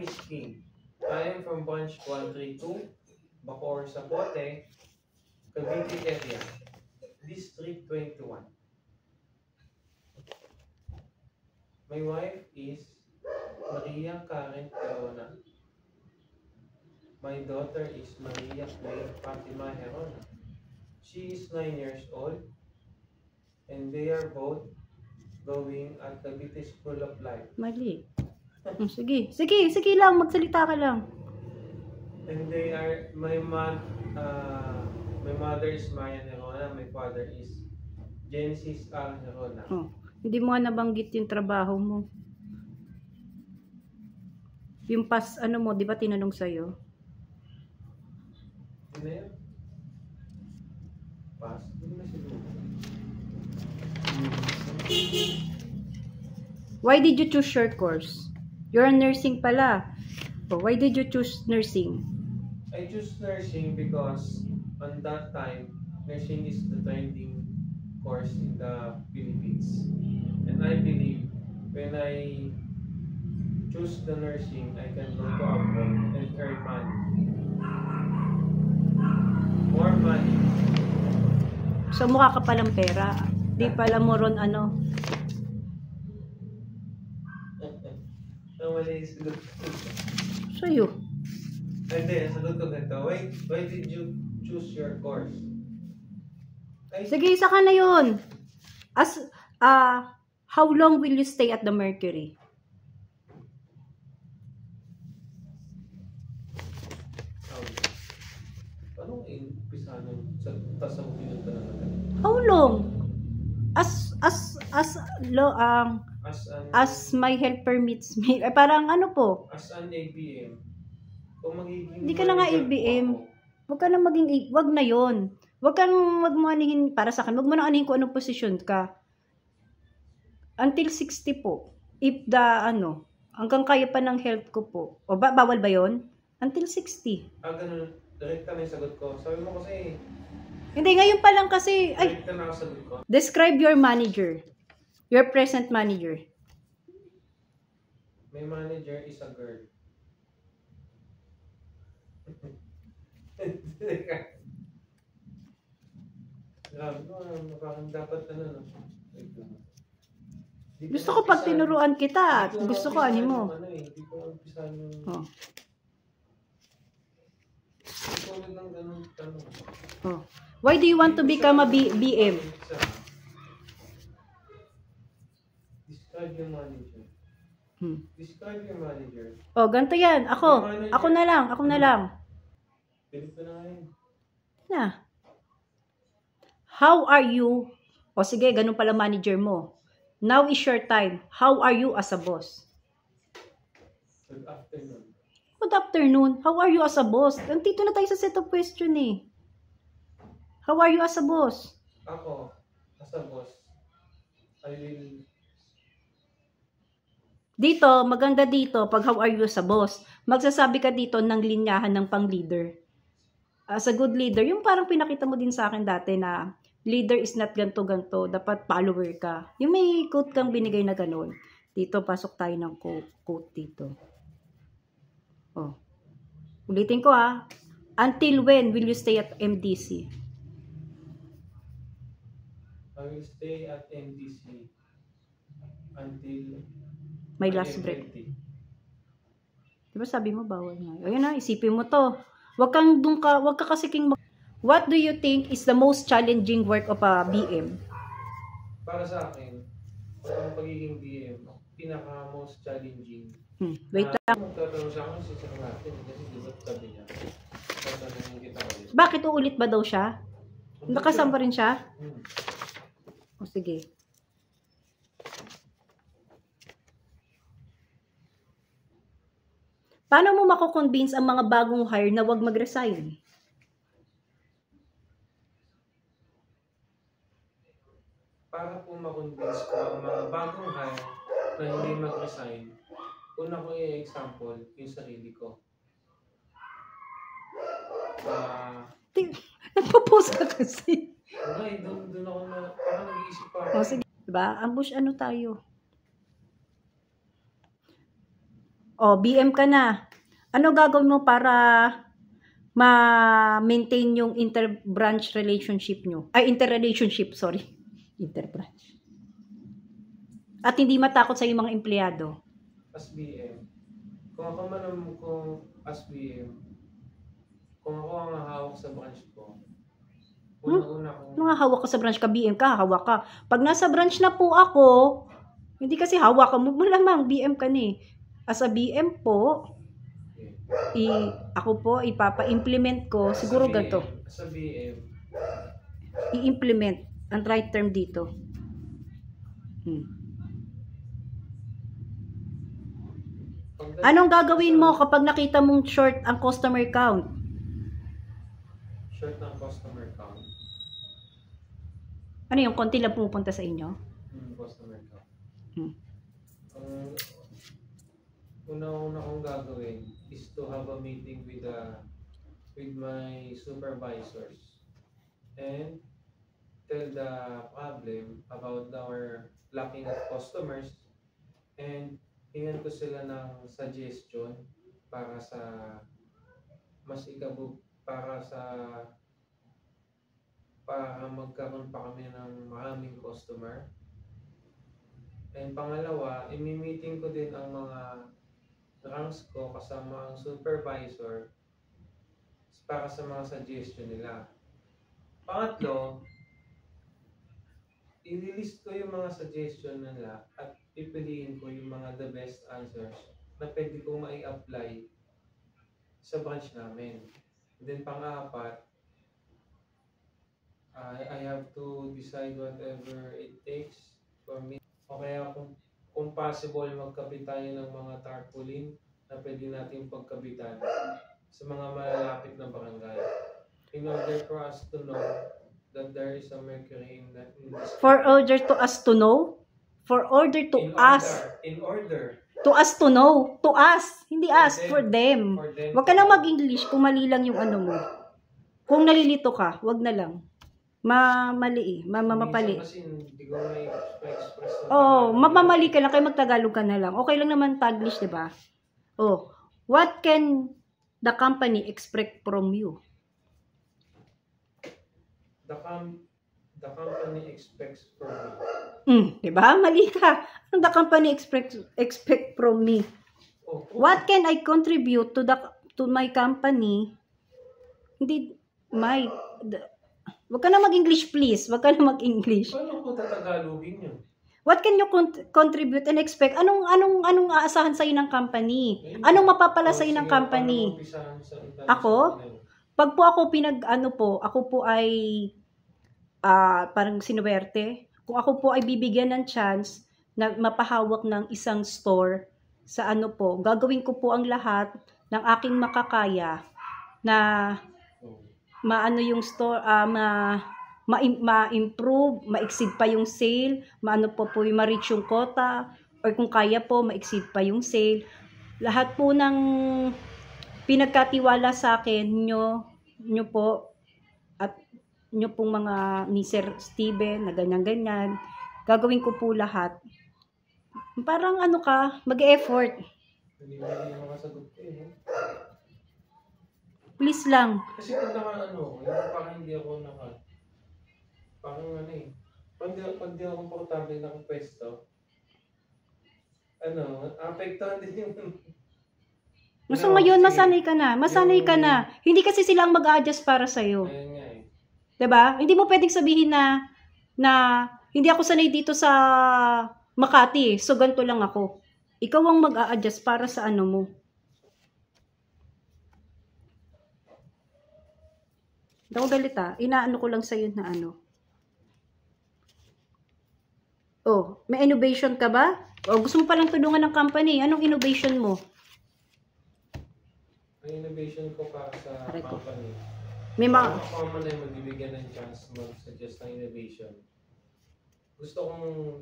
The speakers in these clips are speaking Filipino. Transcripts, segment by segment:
is King. I am from branch 132, Bacoor, Zapote, Cavite area, District 21. My wife is Maria Karen Herona. My daughter is Maria Clay Fatima Herona. She is 9 years old, and they are both going at Cavite School of Life. Mali. Sige. Sige lang. Magsalita ka lang. And they are, my mother is Marian Herona, my father is Genesis R. Herona. Oh, hindi mo nga nabanggit yung trabaho mo. Yung ano mo, di ba tinanong sa'yo? Hindi na yun. Pass. Hindi na siguro. Why did you choose your course? You're a nursing pala. Oh, why did you choose nursing? I choose nursing because on that time, nursing is the trending course in the Philippines. And I believe when I choose the nursing, I can go to abroad and earn money. More money. So, mukha ka palang pera. Di pala mo ron ano. Ang mali is good. Sa'yo. Hindi, sagot ko ganito. Why did you choose your course? Sige, isa ka na yun. How long will you stay at the Mercury? Anong impisa nun? Sa pinunta na natin? How long? As my health permits me. Parang ano po? As an ABM. Kung magiging... Hindi ka na nga ABM. Huwag ka na maging... Huwag na yon. Huwag mo anihin para sa akin. Huwag mo na anihin kung anong posisyon ka. Until 60 po. If hanggang kaya pa ng health ko po. O bawal ba yon? Until 60. Ganun. Direct na yung sagot ko. Sabi mo kasi... Hindi, ngayon pa lang kasi... Direct na ako sagot ko. Describe your manager. Your present manager. My manager is a girl. Grabe mo, parang dapat Gusto ko pag tinuruan kita. Gusto ko mo. Hindi ko umpisan yung... Oh. Oh. Why do you want to become a BM? Describe your manager. Describe your manager. Oh, ganito yan. Ako na lang. Dito na ngayon. Na. How are you? O sige, ganun pala manager mo. Now is your time. How are you as a boss? Good afternoon. Good afternoon. How are you as a boss? Nandito na tayo sa set of question eh. How are you as a boss? Ako, as a boss, I will... Dito, maganda dito, pag how are you as a boss, magsasabi ka dito ng linyahan ng pang-leader. As a good leader, yung parang pinakita mo din sa akin dati na leader is not ganto-ganto, dapat follower ka. Yung may quote kang binigay na ganun. Dito, pasok tayo ng quote dito. Oh. Ulitin ko ha. Until when will you stay at MDC? I will stay at MDC until my last break. Diba sabi mo bawal nga? Ayun na, isipin mo to. Wag ka kasi king... What do you think is the most challenging work of a BM? Para sa akin, ang pagiging BM, pinaka most challenging. Wait lang. Magtatanong siya kung sisira natin kasi di ba tabi niya. Tatanungin kita ulit. Bakit uulit ba daw siya? Nakasama rin siya? O sige. Paano mo mako-convince ang mga bagong hire na wag mag-resign? Para po makonvince ko ang mga bagong hire na hindi mag-resign, una ko i-example yung sarili ko. Nagpo-post ka kasi. Okay, doon ako na, parang nag-iisip pa ako. O sige, diba? Ambush ano tayo? O, BM ka na. Ano gagawin mo para ma-maintain yung inter-branch relationship nyo? Ay, interrelationship, sorry. Inter-branch. At hindi matakot sa mga empleyado. As BM, kung ako man kung as BM, kung ako ang hawak sa branch ko, una-una kung... Nung hawak ka sa branch ka, BM ka, hawak ka. Pag nasa branch na po ako, hindi kasi hawak ka mo, malamang BM ka ni. As a BM po, ako po, ipapa-implement ko, siguro ganito. As a BM, I-implement, ang right term dito. Anong gagawin mo kapag nakita mong short ang customer count? Short ng customer count. Ano yung konti lang pumupunta sa inyo? Customer count. Una-una kong gagawin is to have a meeting with my supervisors and tell the problem about our lacking of customers and hingan ko sila ng suggestion para sa mas para magkaroon pa kami ng maraming customer. And pangalawa, imi-meeting ko din ang mga ranks ko kasama ang supervisor para sa mga suggestion nila. Pangatlo, i-list ko yung mga suggestion nila at pipiliin ko yung mga the best answers na pwede ko mai-apply sa branch namin. And then pang-apat, I have to decide whatever it takes for me. O kaya kung possible, magkabit tayo ng mga tarpaulin na pwede natin pagkabitan sa mga malalapit na barangay. In order for us to know that there is a mercury in this. For order to us to know? For order to us. In order. To us to know. To us. Hindi us. For them. For them. Huwag ka nang mag-English kung mali lang yung ano mo. Kung nalilito ka, wag na lang. Mali. Mamapali. Kasi hindi ko ma-express. Mamamali ka lang, kaya magtagalog ka na lang. Okay lang naman Taglish, di ba? What can the company expect from you? The company expects from me. Di ba? Mali ka. Ano the company expect from me? What can I contribute to my company? Hindi, wag ka na mag-English please. Wag ka na mag-English. Paano ko tatagalogin yun? What can you contribute and expect? Anong aasahan sa'yo ng company? Anong mapapala sa'yo ng company? Ako? Pag po ako ako po ay parang sinuwerte. Kung ako po ay bibigyan ng chance na mapahawak ng isang store sa gagawin ko po ang lahat ng aking makakaya na maano yung store, ma-improve, ma-exceed pa yung sale, ma-reach yung quota, or kung kaya po, ma-exceed pa yung sale. Lahat po ng pinagkatiwala sa akin, nyo po, at nyo pong mga ni Sir Steven, na ganyan-ganyan, gagawin ko po lahat. Parang mag-e-effort. Hindi mo makasagot ko Please lang. Kasi kung parang hindi ako pag di ako komportable nakapwesto, apektuhan din yung... So ngayon, masanay ka na. Hindi kasi sila ang mag-a-adjust para sa'yo. Ayun nga eh. Diba? Hindi mo pwedeng sabihin na hindi ako sanay dito sa Makati, so ganito lang ako. Ikaw ang mag-a-adjust para sa mo. Hindi ako galit inaano ko lang sa'yo na may innovation ka ba? Gusto mo palang tulungan ng company. Anong innovation mo? Ang innovation ko para sa company. May mga... Ako man ay magbibigyan ng chance mag-suggest ng innovation. Gusto kong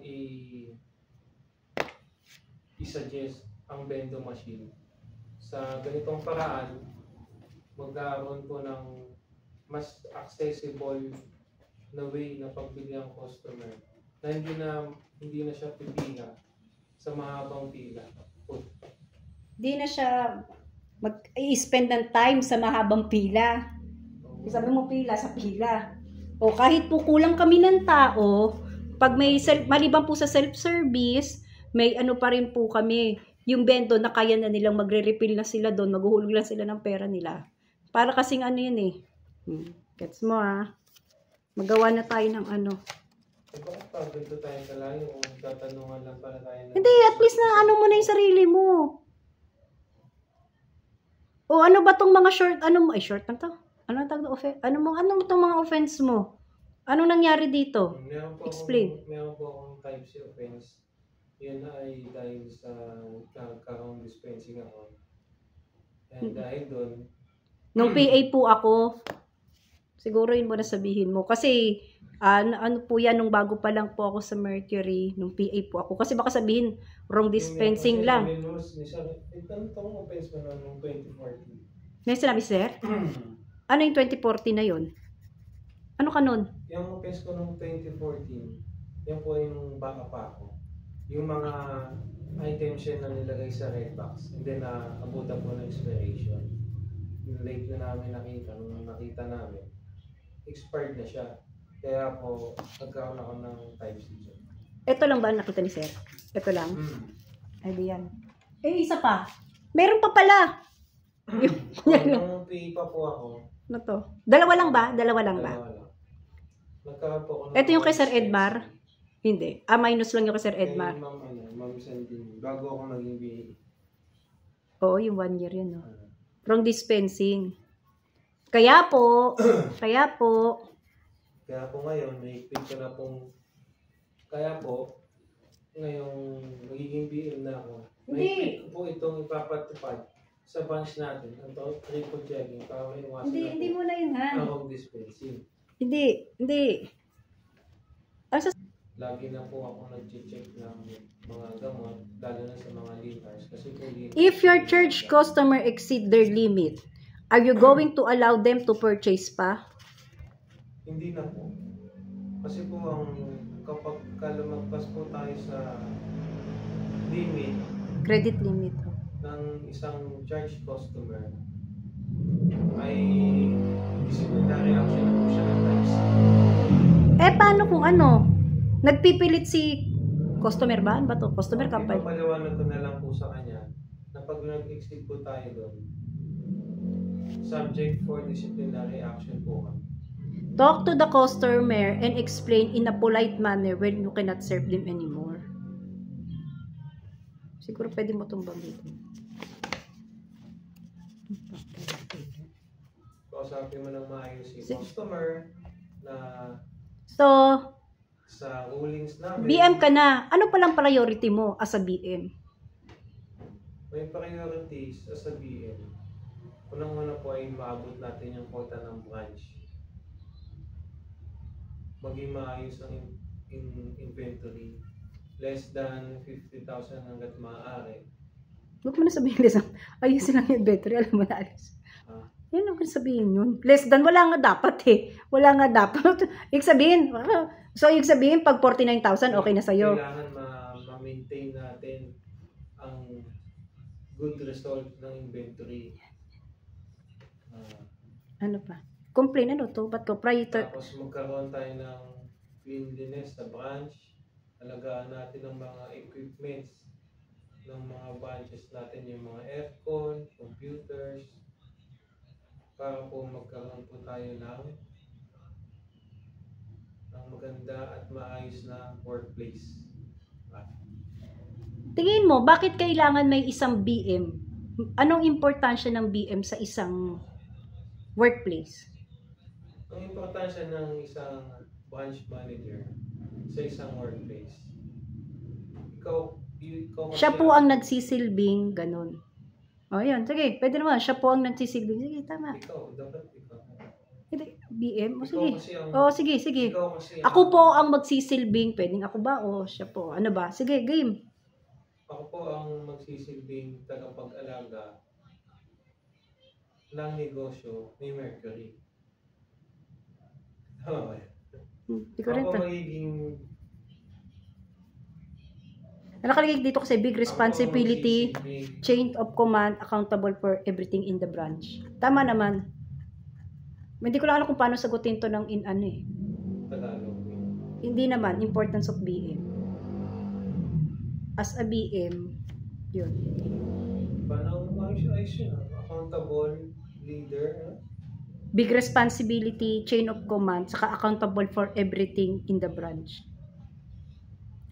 i-suggest ang vending machine. Sa ganitong paraan, magkaroon po ng mas accessible na way na pagbili ang customer na hindi na siya pipila sa mahabang pila. Di na siya mag-i-spend ng time sa mahabang pila. Sabi mo pila sa pila. O kahit po kulang kami ng tao, pag may maliban po sa self-service, may ano pa rin po kami, yung bento na kaya na nilang magre-refill na sila doon, maghuhulog lang sila ng pera nila. Para kasing ano yun eh. Gets mo magawa na tayo ng ano. Bakit pagod tayo kalayo kung tatanungan lang para tayo na... Hindi, at least na ano mo na yung sarili mo. O ano ba tong mga short, short na to? Ano tong mga offense mo? Anong nangyari dito? Explain. Meron po akong type C offense. Yun ay dahil sa kakaroon dispensing ako. And dahil doon... Nung PA po ako, siguro yun mo na sabihin mo. Kasi, ano po yan, nung bago pa lang po ako sa Mercury, nung PA po ako. Kasi baka sabihin, wrong dispensing lang. Itong offense mo noong 2014. May sinabi, sir? Ano yung 2040 na yun? Ano ka nun? Yung offense ko noong 2014, yan po yung baka pa ako. Yung mga items yan na nilagay sa red box, and then abutan po ng expiration. Yung late na namin nakita, nung nakita namin, expired na siya. Kaya po, nagkaroon ako ng type C. Ito lang ba nakita ni sir? Ito lang? Ay, di yan. Eh, isa pa. Meron pa pala. Nung PA pa po ako. Ano to? Dalawa lang ba? Dalawa lang ba? Nagkaroon po ako ng... Ito yung kay Sir Edmar? Hindi. Minus lang yung kay Sir Edmar. Ma'am Sandine. Bago ako naging PA. Oo, yung 1 year yun, no? Wrong dispensing. Kaya po ngayon, may picture na pong, ngayong magiging BM na ako. May po itong ipapatupad sa bunch natin. Ito, triple checking para may iwasan hindi mo na yun, ha? Wrong dispensing. Hindi. Lagi na po ako nag-check ng mga gamot, lalo na sa mga liters. Kasi po if your church customer exceed their limit, are you going to allow them to purchase pa? Hindi na po. Kasi po kapag lumagpas po tayo sa limit, credit limit ng isang charge customer, ay disciplinary action na po siya ng times. Paano kung nagpipilit si customer ba? Ano ba to? Customer company? Ipapaliwanag ko na lang po sa kanya na pag nag-exceed po tayo doon, subject for disciplinary action po kami. Talk to the customer and explain in a polite manner when you cannot serve them anymore. Siguro pwede mo itong banggitin. Kausapin mo ng maayos si customer na sa rulings namin. BM ka na. Ano palang priority mo as a BM? May priorities as a BM. Unang-una po ay maabot natin yung quota ng branch. Maging maayos ang inventory. Less than 50,000 hanggat maaari. Huwag mo na sabihin, ayusin lang yung inventory. Alam mo na, alis. Yan ang sabihin yun. Less than, wala nga dapat Wala nga dapat. Ibig sabihin, pag 49,000, okay na sa'yo. Kailangan ma-maintain natin ang good result ng inventory. Ano pa? Complain to? Ba't ko? Tapos magkaroon tayo ng cleanliness sa branch. Alagaan natin ang mga equipments ng mga branches natin, yung mga aircon, computers, para po magkaroon po tayo ng maganda at maayos na workplace. Tingin mo, bakit kailangan may isang BM? Anong importansya ng BM sa isang workplace? Ang importansya ng isang branch manager sa isang workplace. Ikaw siya po ang nagsisilbing ganun. Yan. Sige, pwede naman. Siya po ang nagsisilbing. Sige, tama. Dapat ikaw. BM? Sige. Sige. Ako po ang magsisilbing. Pwedeng ako ba? O siya po. Ano ba? Sige, game. Ako po ang magsisilbing tagapag-alaga ng negosyo ni Mercury. Tama ba yan? Hindi ko rin Ako magiging Nakalagay dito kasi big responsibility, Ako ang magsisibing chain of command, accountable for everything in the branch. Tama naman. Hindi ko lang alam kung paano sagutin to ng Tagalog. Hindi naman, importance of BM. As a BM, yun. Paano ayos yun? Accountable leader. Big responsibility, chain of command, saka accountable for everything in the branch.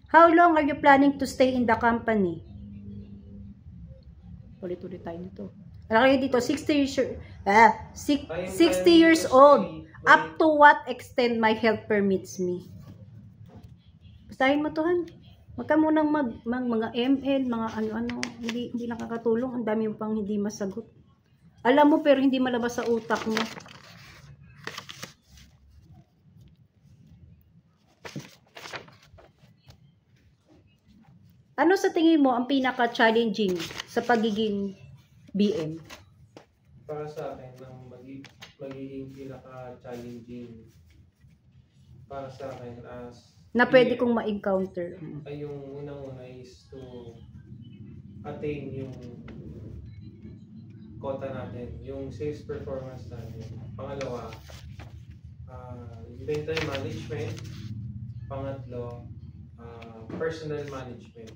How long are you planning to stay in the company? Ulit-ulit tayo nito. Nakalagay dito, 60 years old. Up to what extent my health permits me? Basahin mo to, Han. Huwag ka munang mga ML, mga ano-ano. Hindi nakakatulong. Ang dami pang hindi masagot. Alam mo pero hindi malabas sa utak mo. Ano sa tingin mo ang pinaka-challenging sa pagiging BM? Para sa akin, ang magiging pinaka-challenging para sa akin as Na pwede kong ma-encounter. ay yung unang-una is to attain yung quota natin, yung sales performance natin. Pangalawa, inventory management. Pangatlo, personal management.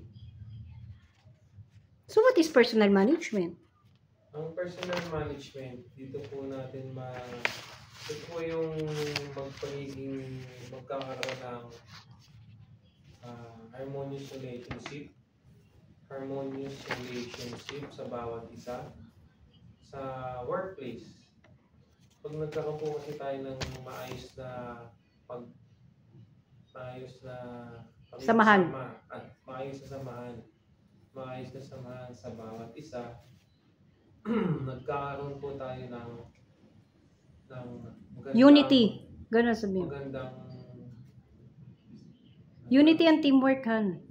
So what is personal management? Ang personal management, dito po natin ito po yung magkakaroon ng harmonious relationship sa bawat isa sa workplace. Pag nagkakaroon po kasi tayo ng maayos na Samahan. Maayos na samahan sa bawat isa. Nagkakaroon po tayo ng magandang, Unity. Ganun sabihin. Unity and teamwork, Han.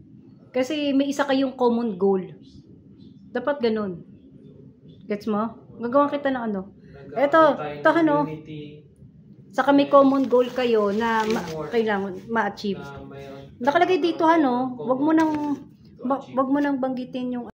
Kasi may isa kayong common goal. Dapat ganun. Gets mo? Gagawa kita ng ano. Ito, ano. Saka may common goal kayo na kailangan ma-achieve. Nakalagay dito, ano. Wag mo nang banggitin yung